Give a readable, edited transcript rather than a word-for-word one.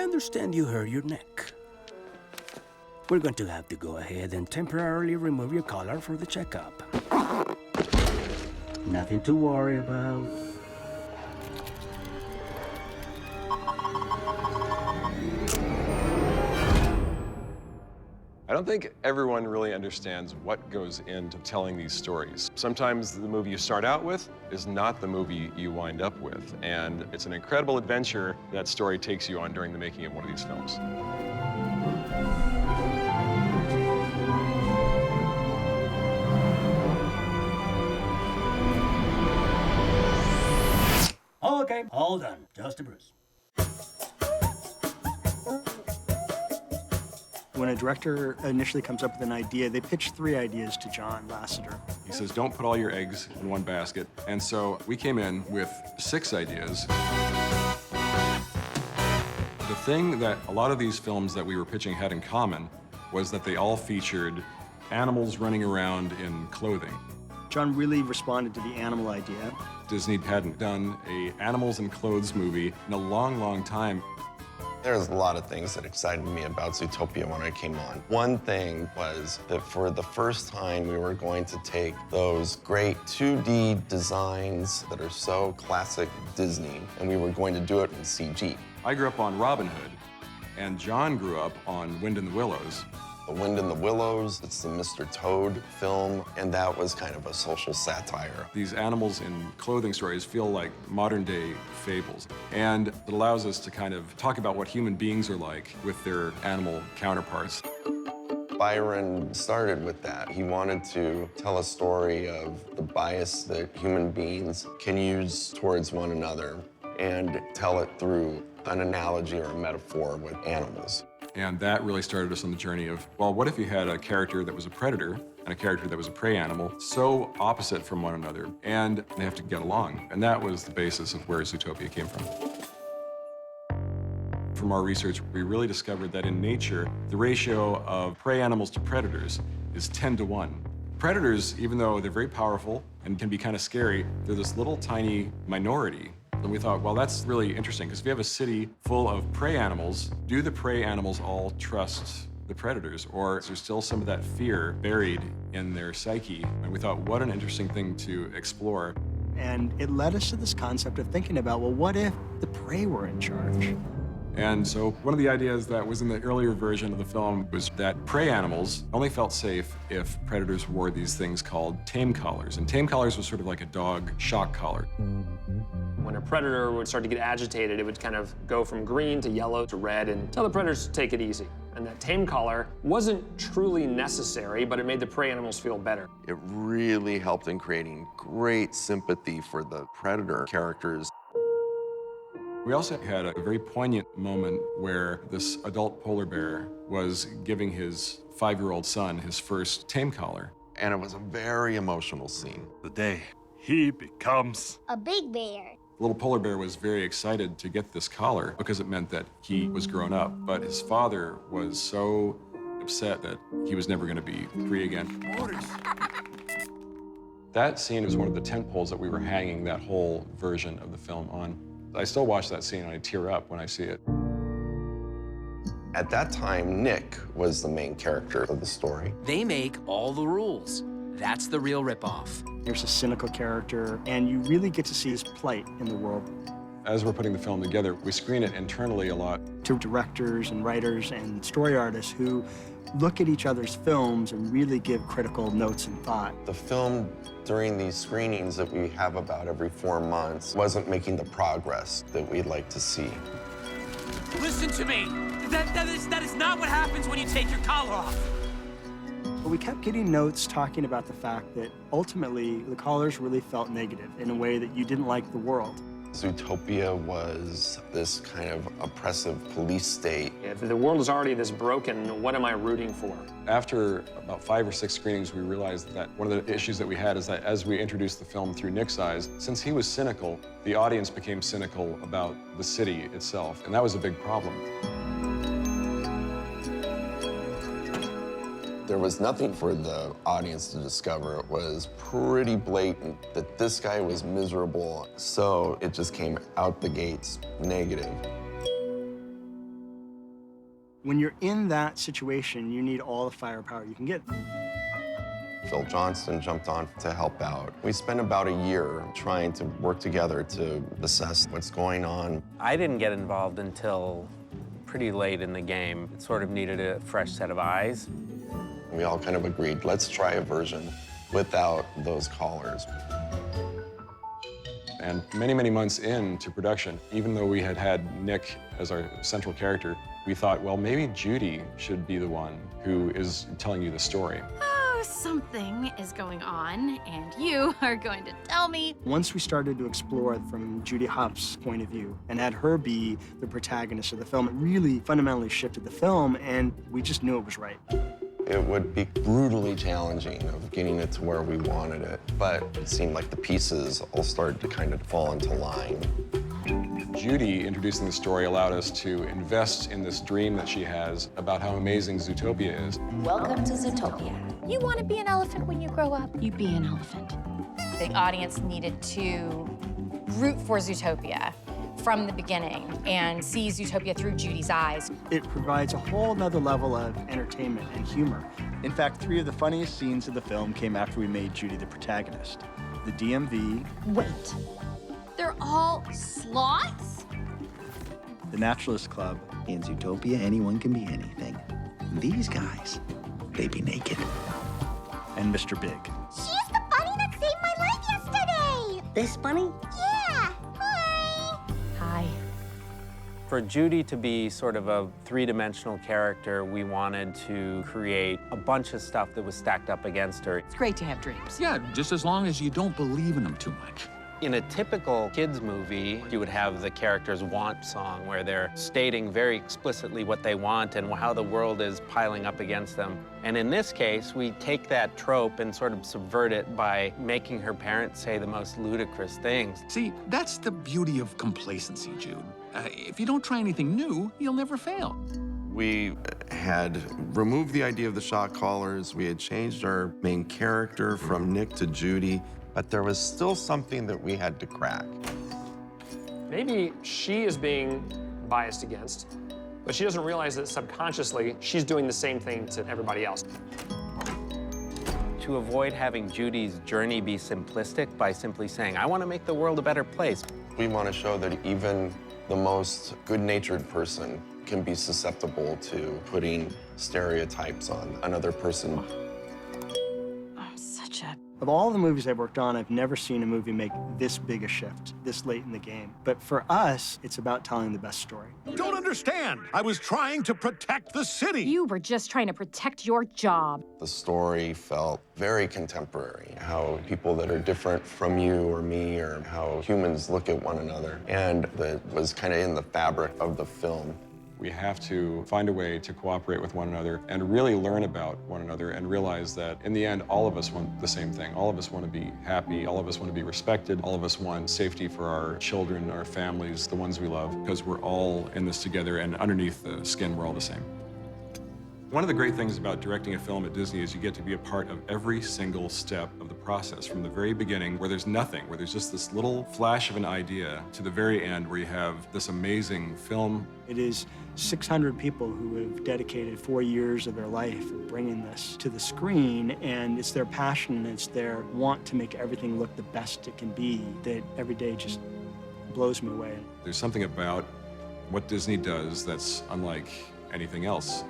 understand you hurt your neck. We're going to have to go ahead and temporarily remove your collar for the checkup. Nothing to worry about. I don't think everyone really understands what goes into telling these stories. Sometimes the movie you start out with is not the movie you wind up with, and it's an incredible adventure that story takes you on during the making of one of these films. Okay, all done. Just a bruise. When a director initially comes up with an idea, they pitch 3 ideas to John Lasseter. He says, don't put all your eggs in one basket. And so we came in with 6 ideas. The thing that a lot of these films that we were pitching had in common was that they all featured animals running around in clothing. John really responded to the animal idea. Disney hadn't done a animals and clothes movie in a long, long time. There's a lot of things that excited me about Zootopia when I came on. One thing was that for the first time, we were going to take those great 2D designs that are so classic Disney, and we were going to do it in CG. I grew up on Robin Hood, and John grew up on Wind in the Willows. The Wind in the Willows, it's the Mr. Toad film, and that was kind of a social satire. These animals in clothing stories feel like modern-day fables, and it allows us to kind of talk about what human beings are like with their animal counterparts. Byron started with that. He wanted to tell a story of the bias that human beings can use towards one another and tell it through an analogy or a metaphor with animals. And that really started us on the journey of, well, what if you had a character that was a predator and a character that was a prey animal, so opposite from one another, and they have to get along? And that was the basis of where Zootopia came from. From our research, we really discovered that in nature, the ratio of prey animals to predators is 10 to 1. Predators, even though they're very powerful and can be kind of scary, they're this little tiny minority. And we thought, well, that's really interesting, because if you have a city full of prey animals, do the prey animals all trust the predators, or is there still some of that fear buried in their psyche? And we thought, what an interesting thing to explore. And it led us to this concept of thinking about, well, what if the prey were in charge? And so one of the ideas that was in the earlier version of the film was that prey animals only felt safe if predators wore these things called tame collars. And tame collars was sort of like a dog shock collar. When a predator would start to get agitated, it would kind of go from green to yellow to red and tell the predators to take it easy. And that tame collar wasn't truly necessary, but it made the prey animals feel better. It really helped in creating great sympathy for the predator characters. We also had a very poignant moment where this adult polar bear was giving his 5-year-old son his first tame collar. And it was a very emotional scene. The day he becomes a big bear. The little polar bear was very excited to get this collar because it meant that he was grown up. But his father was so upset that he was never going to be free again. That scene was one of the tent poles that we were hanging that whole version of the film on. I still watch that scene and I tear up when I see it. At that time, Nick was the main character of the story. They make all the rules. That's the real ripoff. There's a cynical character, and you really get to see his plight in the world. As we're putting the film together, we screen it internally a lot. To directors and writers and story artists who look at each other's films and really give critical notes and thought. The film, during these screenings that we have about every 4 months, wasn't making the progress that we'd like to see. Listen to me. That is not what happens when you take your collar off. But we kept getting notes talking about the fact that ultimately the collars really felt negative in a way that you didn't like the world. Zootopia was this kind of oppressive police state. If the world is already this broken, what am I rooting for? After about 5 or 6 screenings, we realized that one of the issues that we had is that as we introduced the film through Nick's eyes, since he was cynical, the audience became cynical about the city itself, and that was a big problem. There was nothing for the audience to discover. It was pretty blatant that this guy was miserable, so it just came out the gates negative. When you're in that situation, you need all the firepower you can get. Phil Johnston jumped on to help out. We spent about a year trying to work together to assess what's going on. I didn't get involved until pretty late in the game. It sort of needed a fresh set of eyes. We all kind of agreed, let's try a version without those collars. And many, many months into production, even though we had had Nick as our central character, we thought, well, maybe Judy should be the one who is telling you the story. Oh, something is going on, and you are going to tell me. Once we started to explore from Judy Hopps' point of view and had her be the protagonist of the film, it really fundamentally shifted the film, and we just knew it was right. It would be brutally challenging of getting it to where we wanted it, but it seemed like the pieces all started to kind of fall into line. Judy introducing the story allowed us to invest in this dream that she has about how amazing Zootopia is. Welcome to Zootopia. You want to be an elephant when you grow up? You be an elephant. The audience needed to root for Zootopia from the beginning and see Zootopia through Judy's eyes. It provides a whole nother level of entertainment and humor. In fact, 3 of the funniest scenes of the film came after we made Judy the protagonist. The DMV, Wait. They're all sloths? the Naturalist Club. In Zootopia, anyone can be anything. These guys, they be naked. And Mr. Big. She's the bunny that saved my life yesterday! This bunny? Yeah! Hi! Hi. For Judy to be sort of a three-dimensional character, we wanted to create a bunch of stuff that was stacked up against her. It's great to have dreams. Yeah, just as long as you don't believe in them too much. In a typical kids movie, you would have the character's want song where they're stating very explicitly what they want and how the world is piling up against them. And in this case, we take that trope and sort of subvert it by making her parents say the most ludicrous things. See, that's the beauty of complacency, Jude. If you don't try anything new, you'll never fail. We had removed the idea of the shock collars. We had changed our main character from Nick to Judy, but there was still something that we had to crack. Maybe she is being biased against, but she doesn't realize that subconsciously she's doing the same thing to everybody else. To avoid having Judy's journey be simplistic by simply saying, I want to make the world a better place. We want to show that even the most good-natured person can be susceptible to putting stereotypes on another person. I'm such a... Of all the movies I've worked on, I've never seen a movie make this big a shift this late in the game. But for us, it's about telling the best story. Don't understand. I was trying to protect the city. You were just trying to protect your job. The story felt very contemporary, how people that are different from you or me, or how humans look at one another, and that was kind of in the fabric of the film. We have to find a way to cooperate with one another and really learn about one another and realize that in the end, all of us want the same thing. All of us want to be happy. All of us want to be respected. All of us want safety for our children, our families, the ones we love, because we're all in this together, and underneath the skin, we're all the same. One of the great things about directing a film at Disney is you get to be a part of every single step of the process, from the very beginning, where there's nothing, where there's just this little flash of an idea, to the very end, where you have this amazing film. It is 600 people who have dedicated 4 years of their life of bringing this to the screen, and it's their passion, it's their want to make everything look the best it can be that every day just blows me away. There's something about what Disney does that's unlike anything else.